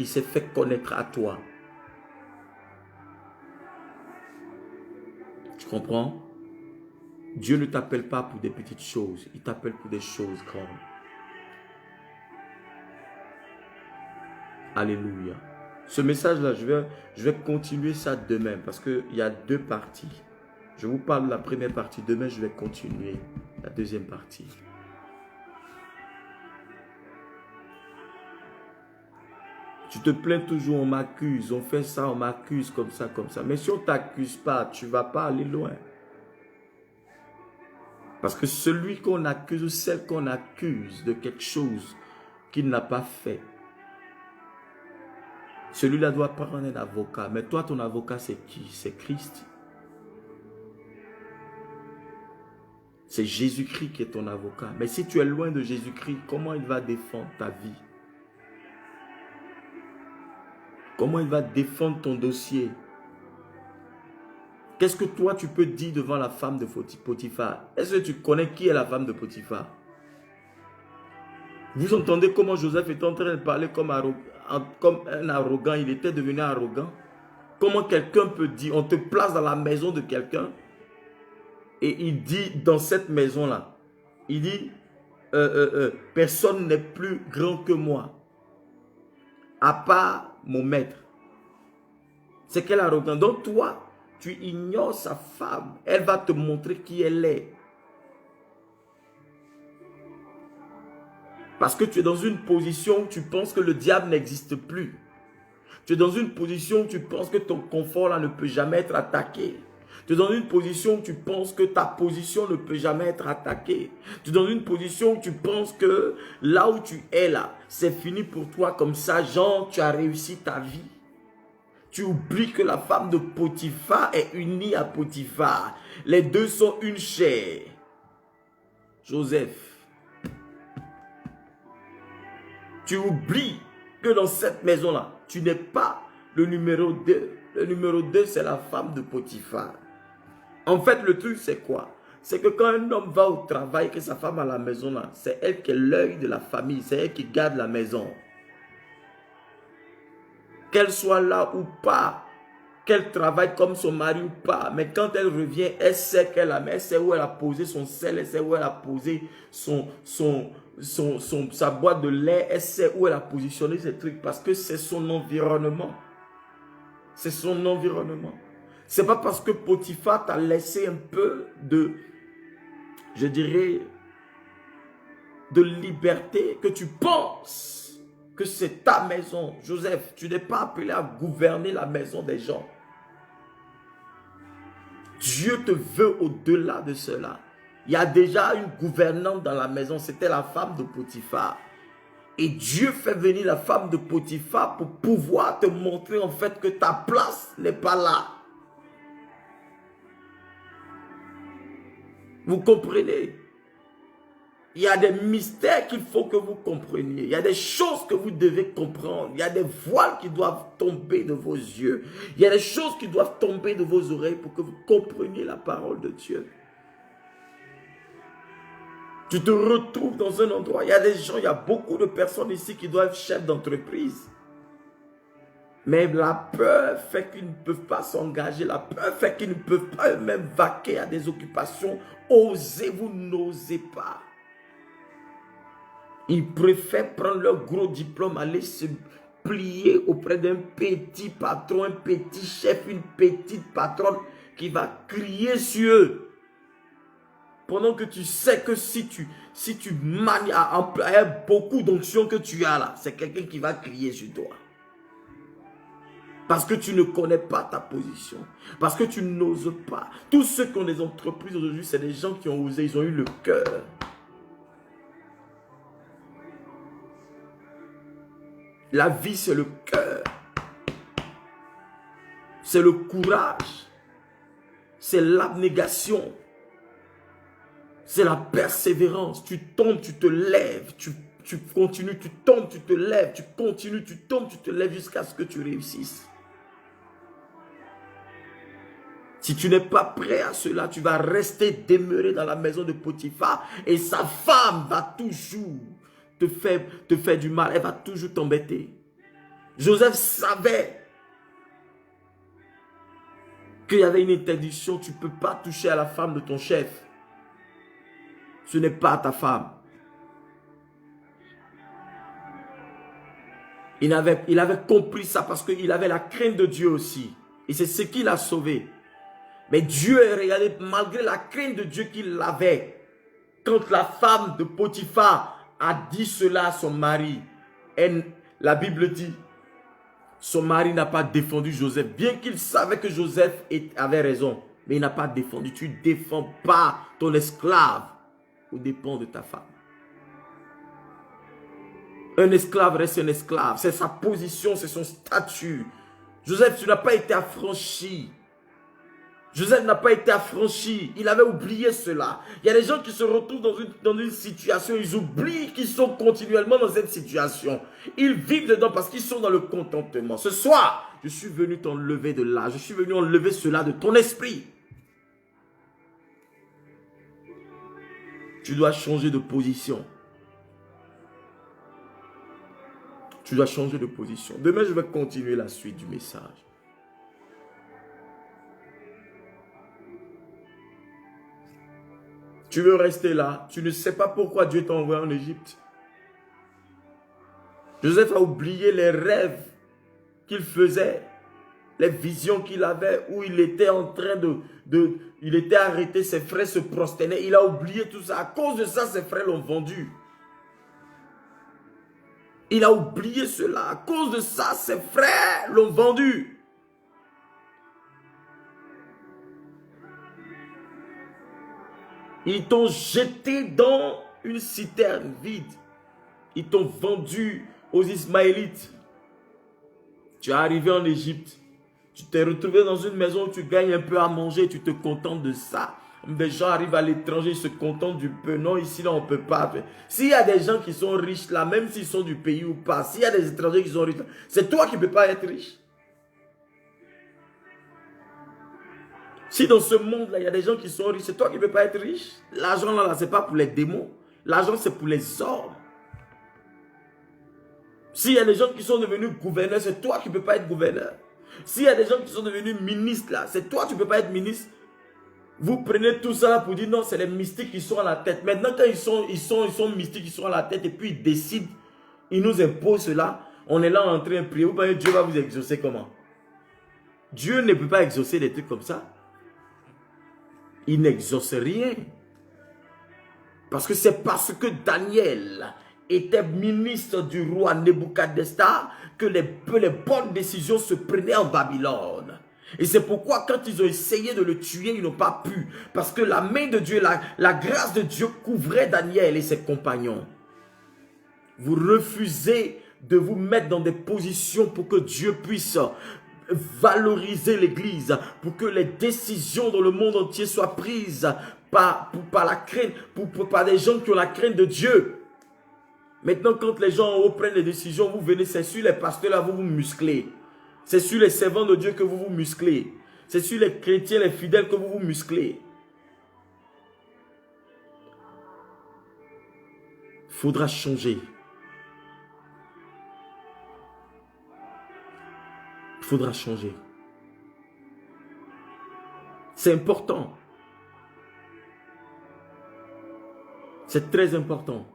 s'est fait connaître à toi. Tu comprends? Dieu ne t'appelle pas pour des petites choses. Il t'appelle pour des choses grandes. Alléluia. Ce message-là, je vais continuer ça demain parce qu'il y a deux parties. Je vous parle de la première partie. Demain, je vais continuer la deuxième partie. Tu te plains toujours, on m'accuse, on fait ça, on m'accuse comme ça, comme ça. Mais si on ne t'accuse pas, tu ne vas pas aller loin. Parce que celui qu'on accuse ou celle qu'on accuse de quelque chose qu'il n'a pas fait, celui-là doit prendre un avocat. Mais toi, ton avocat, c'est qui? C'est Christ. C'est Jésus-Christ qui est ton avocat. Mais si tu es loin de Jésus-Christ, comment il va défendre ta vie? Comment il va défendre ton dossier? Qu'est-ce que toi tu peux dire devant la femme de Potiphar? Est-ce que tu connais qui est la femme de Potiphar? Vous entendez comment Joseph est en train de parler comme un arrogant? Il était devenu arrogant. Comment quelqu'un peut dire, on te place dans la maison de quelqu'un et il dit dans cette maison-là, il dit, personne n'est plus grand que moi, à part mon maître. C'est quel arrogant. Donc toi, tu ignores sa femme. Elle va te montrer qui elle est. Parce que tu es dans une position où tu penses que le diable n'existe plus. Tu es dans une position où tu penses que ton confort là ne peut jamais être attaqué. Tu es dans une position où tu penses que ta position ne peut jamais être attaquée. Tu es dans une position où tu penses que là où tu es là, c'est fini pour toi comme ça. Genre, tu as réussi ta vie. Tu oublies que la femme de Potiphar est unie à Potiphar. Les deux sont une chair. Joseph. Tu oublies que dans cette maison-là, tu n'es pas le numéro 2. Le numéro 2, c'est la femme de Potiphar. En fait, le truc, c'est quoi? C'est que quand un homme va au travail, que sa femme à la maison, là, c'est elle qui est l'œil de la famille. C'est elle qui garde la maison. Qu'elle soit là ou pas, qu'elle travaille comme son mari ou pas, mais quand elle revient, elle sait qu'elle a, elle sait où elle a posé son sel, elle sait où elle a posé sa boîte de lait, elle sait où elle a positionné ses trucs parce que c'est son environnement. C'est son environnement. C'est pas parce que Potiphar t'a laissé un peu de, je dirais, de liberté que tu penses que c'est ta maison. Joseph, tu n'es pas appelé à gouverner la maison des gens. Dieu te veut au-delà de cela. Il y a déjà une gouvernante dans la maison, c'était la femme de Potiphar. Et Dieu fait venir la femme de Potiphar pour pouvoir te montrer en fait que ta place n'est pas là. Vous comprenez? Il y a des mystères qu'il faut que vous compreniez. Il y a des choses que vous devez comprendre. Il y a des voiles qui doivent tomber de vos yeux. Il y a des choses qui doivent tomber de vos oreilles pour que vous compreniez la parole de Dieu. Tu te retrouves dans un endroit, il y a des gens, il y a beaucoup de personnes ici qui doivent être chefs d'entreprise. Mais la peur fait qu'ils ne peuvent pas s'engager. La peur fait qu'ils ne peuvent pas eux-mêmes vaquer à des occupations. Osez, vous n'osez pas. Ils préfèrent prendre leur gros diplôme, aller se plier auprès d'un petit patron, un petit chef, une petite patronne qui va crier sur eux. Pendant que tu sais que si tu manies avec beaucoup d'onction que tu as là, c'est quelqu'un qui va crier sur toi. Parce que tu ne connais pas ta position. Parce que tu n'oses pas. Tous ceux qui ont des entreprises aujourd'hui, c'est des gens qui ont osé, ils ont eu le cœur. La vie, c'est le cœur. C'est le courage. C'est l'abnégation. C'est la persévérance. Tu tombes, tu te lèves. Tu continues, tu tombes, tu te lèves. Tu continues, tu tombes, tu te lèves jusqu'à ce que tu réussisses. Si tu n'es pas prêt à cela, tu vas rester demeuré dans la maison de Potiphar et sa femme va toujours te faire du mal. Elle va toujours t'embêter. Joseph savait qu'il y avait une interdiction. Tu ne peux pas toucher à la femme de ton chef. Ce n'est pas ta femme. Il avait compris ça parce qu'il avait la crainte de Dieu aussi. Et c'est ce qui l'a sauvé. Mais Dieu, regardez, malgré la crainte de Dieu qu'il avait, quand la femme de Potiphar a dit cela à son mari, la Bible dit, son mari n'a pas défendu Joseph, bien qu'il savait que Joseph avait raison, mais il n'a pas défendu. Tu ne défends pas ton esclave aux dépens de ta femme. Un esclave reste un esclave, c'est sa position, c'est son statut. Joseph, tu n'as pas été affranchi. Joseph n'a pas été affranchi. Il avait oublié cela. Il y a des gens qui se retrouvent dans une situation. Ils oublient qu'ils sont continuellement dans cette situation. Ils vivent dedans parce qu'ils sont dans le contentement. Ce soir, je suis venu t'enlever de là. Je suis venu enlever cela de ton esprit. Tu dois changer de position. Tu dois changer de position. Demain, je vais continuer la suite du message. Tu veux rester là. Tu ne sais pas pourquoi Dieu t'a envoyé en Égypte. Joseph a oublié les rêves qu'il faisait, les visions qu'il avait, où il était en train il était arrêté, ses frères se prosternaient. Il a oublié tout ça. À cause de ça, ses frères l'ont vendu. Il a oublié cela. À cause de ça, ses frères l'ont vendu. Ils t'ont jeté dans une citerne vide. Ils t'ont vendu aux Ismaélites. Tu es arrivé en Égypte. Tu t'es retrouvé dans une maison où tu gagnes un peu à manger. Tu te contentes de ça. Des gens arrivent à l'étranger, ils se contentent du peu. Non, ici, là, on ne peut pas. S'il y a des gens qui sont riches là, même s'ils sont du pays ou pas, s'il y a des étrangers qui sont riches, c'est toi qui ne peux pas être riche. Si dans ce monde-là, il y a des gens qui sont riches, c'est toi qui ne peux pas être riche. L'argent, là, ce n'est pas pour les démons. L'argent, c'est pour les hommes. S'il y a des gens qui sont devenus gouverneurs, c'est toi qui ne peux pas être gouverneur. S'il y a des gens qui sont devenus ministres, là, c'est toi qui ne peux pas être ministre. Vous prenez tout ça là pour dire non, c'est les mystiques qui sont à la tête. Maintenant, quand ils sont mystiques, ils sont à la tête et puis ils décident, ils nous imposent cela. On est là en train de prier. Vous pensez que Dieu va vous exaucer comment? Dieu ne peut pas exaucer des trucs comme ça. Il n'exauce rien. Parce que c'est parce que Daniel était ministre du roi Nebuchadnezzar que les bonnes décisions se prenaient en Babylone. Et c'est pourquoi quand ils ont essayé de le tuer, ils n'ont pas pu. Parce que la main de Dieu, la grâce de Dieu couvrait Daniel et ses compagnons. Vous refusez de vous mettre dans des positions pour que Dieu puisse valoriser l'église, pour que les décisions dans le monde entier soient prises par la crainte, par des gens qui ont la crainte de Dieu. Maintenant, quand les gens en haut prennent les décisions, vous venez, c'est sur les pasteurs là, vous vous musclez. C'est sur les servants de Dieu que vous vous musclez. C'est sur les chrétiens, les fidèles que vous vous musclez. Il faudra changer. Il faudra changer. C'est important. C'est très important.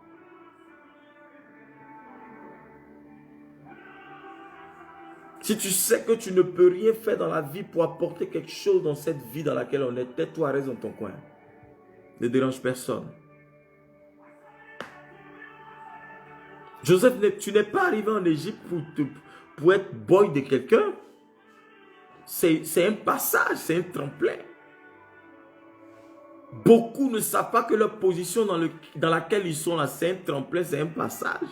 Si tu sais que tu ne peux rien faire dans la vie pour apporter quelque chose dans cette vie dans laquelle on est, tais-toi, reste dans ton coin. Ne dérange personne. Joseph, tu n'es pas arrivé en Égypte pour être boy de quelqu'un. C'est un passage, c'est un tremplin. Beaucoup ne savent pas que leur position dans laquelle ils sont là, c'est un tremplin, c'est un passage.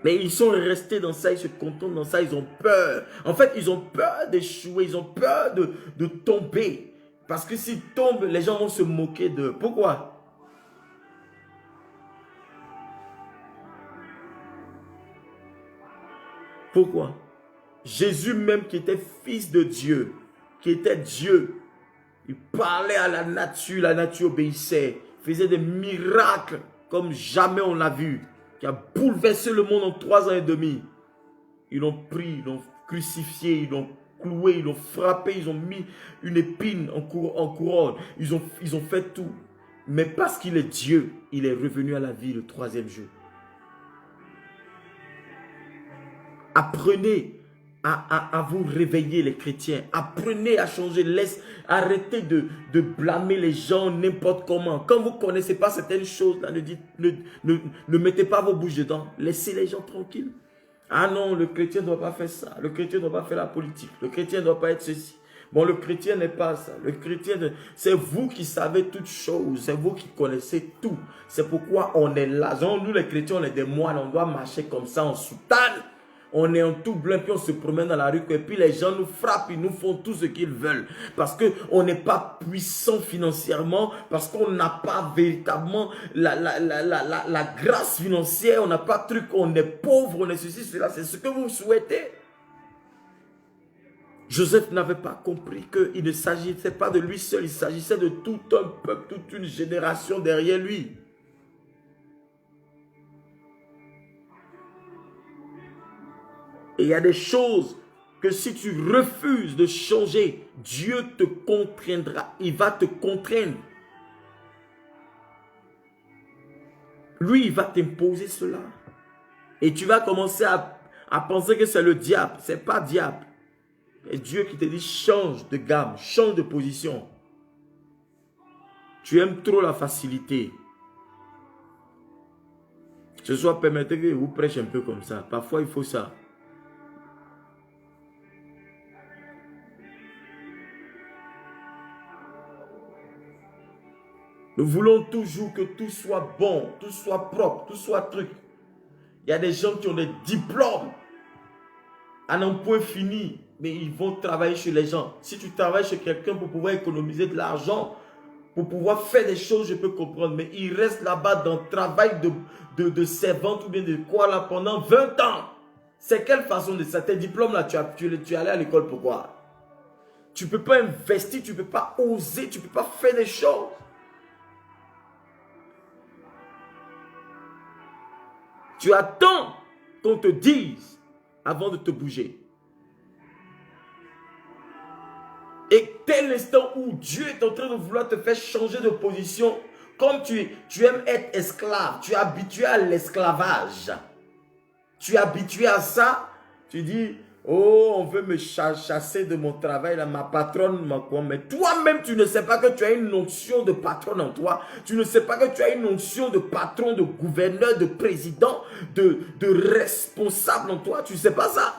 Mais ils sont restés dans ça, ils se contentent dans ça, ils ont peur. En fait, ils ont peur d'échouer, ils ont peur de tomber. Parce que s'ils tombent, les gens vont se moquer d'eux. Pourquoi? Pourquoi? Jésus même qui était fils de Dieu, qui était Dieu, il parlait à la nature obéissait, faisait des miracles comme jamais on l'a vu, qui a bouleversé le monde en 3 ans et demi. Ils l'ont pris, ils l'ont crucifié, ils l'ont cloué, ils l'ont frappé, ils ont mis une épine en couronne, ils ont fait tout. Mais parce qu'il est Dieu, il est revenu à la vie le 3e jour. Apprenez à vous réveiller les chrétiens. Apprenez à changer. Arrêtez de blâmer les gens n'importe comment. Quand vous ne connaissez pas certaines choses, là, ne mettez pas vos bouches dedans. Laissez les gens tranquilles. Ah non, le chrétien ne doit pas faire ça. Le chrétien ne doit pas faire la politique. Le chrétien ne doit pas être ceci. Bon, le chrétien n'est pas ça. Le chrétien, c'est vous qui savez toutes choses. C'est vous qui connaissez tout. C'est pourquoi on est là. Genre, nous les chrétiens, on est des moines. On doit marcher comme ça en soutane. On est en tout blanc, puis on se promène dans la rue, et puis les gens nous frappent, ils nous font tout ce qu'ils veulent. Parce qu'on n'est pas puissant financièrement, parce qu'on n'a pas véritablement la grâce financière, on n'a pas de truc, on est pauvre, on est ceci, cela, c'est ce que vous souhaitez. Joseph n'avait pas compris qu'il ne s'agissait pas de lui seul, il s'agissait de tout un peuple, toute une génération derrière lui. Et il y a des choses que si tu refuses de changer, Dieu te contraindra. Il va te contraindre. Lui, il va t'imposer cela. Et tu vas commencer à penser que c'est le diable. Ce n'est pas diable. C'est Dieu qui te dit change de gamme, change de position. Tu aimes trop la facilité. Ce soir, permettez que je vous prêche un peu comme ça. Parfois, il faut ça. Nous voulons toujours que tout soit bon, tout soit propre, tout soit truc. Il y a des gens qui ont des diplômes à n'en point fini, mais ils vont travailler chez les gens. Si tu travailles chez quelqu'un pour pouvoir économiser de l'argent, pour pouvoir faire des choses, je peux comprendre. Mais il reste là-bas dans le travail de servante ou bien de quoi là pendant 20 ans. C'est quelle façon de ça? Tes diplômes là, tu es allé à l'école pourquoi? Tu ne peux pas investir, tu ne peux pas oser, tu ne peux pas faire des choses. Tu attends qu'on te dise avant de te bouger. Et tel l'instant où Dieu est en train de vouloir te faire changer de position, comme tu aimes être esclave, tu es habitué à l'esclavage. Tu es habitué à ça, tu dis, oh, on veut me chasser de mon travail, là, ma patronne m'a quoi. Mais toi-même, tu ne sais pas que tu as une notion de patronne en toi. Tu ne sais pas que tu as une notion de patron, de gouverneur, de président, de responsable en toi. Tu ne sais pas ça.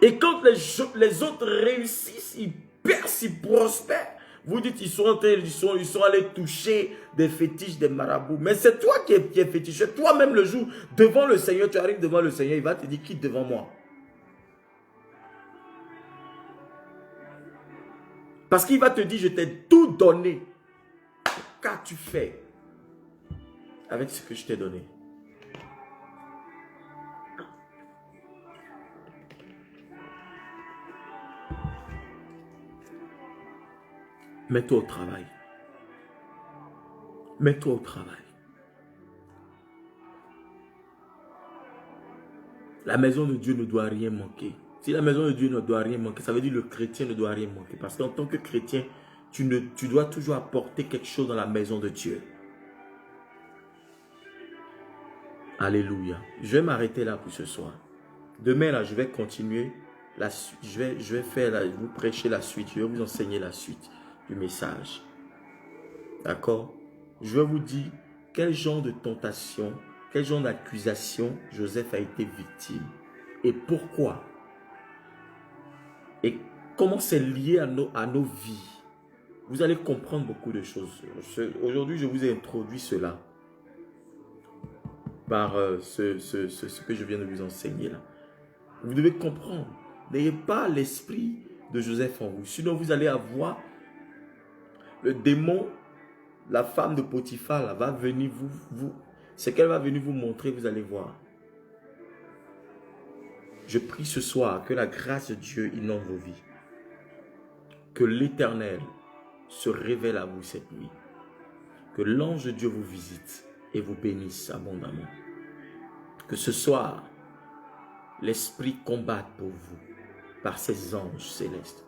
Et quand les autres réussissent, ils percent, ils prospèrent. Vous dites, ils sont allés toucher des fétiches, des marabouts. Mais c'est toi qui es féticheur. Toi-même, le jour, devant le Seigneur, tu arrives devant le Seigneur, il va te dire, quitte devant moi. Parce qu'il va te dire, je t'ai tout donné. Qu'as-tu fait avec ce que je t'ai donné? Mets-toi au travail. Mets-toi au travail. La maison de Dieu ne doit rien manquer. Si la maison de Dieu ne doit rien manquer, ça veut dire que le chrétien ne doit rien manquer. Parce qu'en tant que chrétien, tu dois toujours apporter quelque chose dans la maison de Dieu. Alléluia. Je vais m'arrêter là pour ce soir. Demain, là, je vais continuer. Je vais vous prêcher la suite. Je vais vous enseigner la suite du message. D'accord? Je vais vous dire quel genre de tentation, quel genre d'accusation Joseph a été victime. Et pourquoi? Et comment c'est lié à nos vies. Vous allez comprendre beaucoup de choses. Aujourd'hui, je vous ai introduit cela par ce que je viens de vous enseigner là. Vous devez comprendre. N'ayez pas l'esprit de Joseph en vous. Sinon, vous allez avoir le démon, la femme de Potiphar là, va venir ce qu'elle va venir vous montrer, vous allez voir. Je prie ce soir que la grâce de Dieu inonde vos vies. Que l'Éternel se révèle à vous cette nuit. Que l'ange de Dieu vous visite et vous bénisse abondamment. Que ce soir, l'Esprit combatte pour vous par ses anges célestes.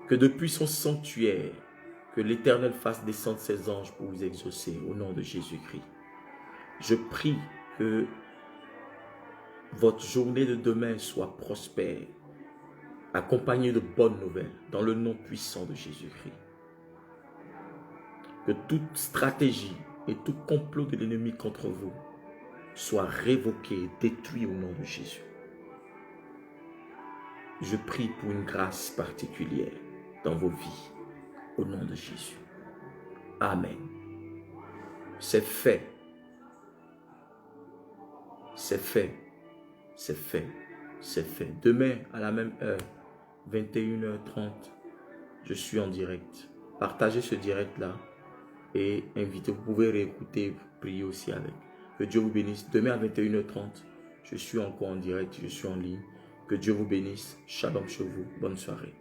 Que depuis son sanctuaire, que l'Éternel fasse descendre ses anges pour vous exaucer au nom de Jésus-Christ. Je prie que votre journée de demain soit prospère, accompagnée de bonnes nouvelles, dans le nom puissant de Jésus-Christ. Que toute stratégie et tout complot de l'ennemi contre vous soit révoqué et détruit au nom de Jésus. Je prie pour une grâce particulière dans vos vies, au nom de Jésus. Amen. C'est fait. C'est fait. C'est fait. C'est fait. Demain, à la même heure, 21h30, je suis en direct. Partagez ce direct-là et invitez. Vous pouvez réécouter, prier aussi avec. Que Dieu vous bénisse. Demain à 21h30, je suis encore en direct, je suis en ligne. Que Dieu vous bénisse. Shalom chez vous. Bonne soirée.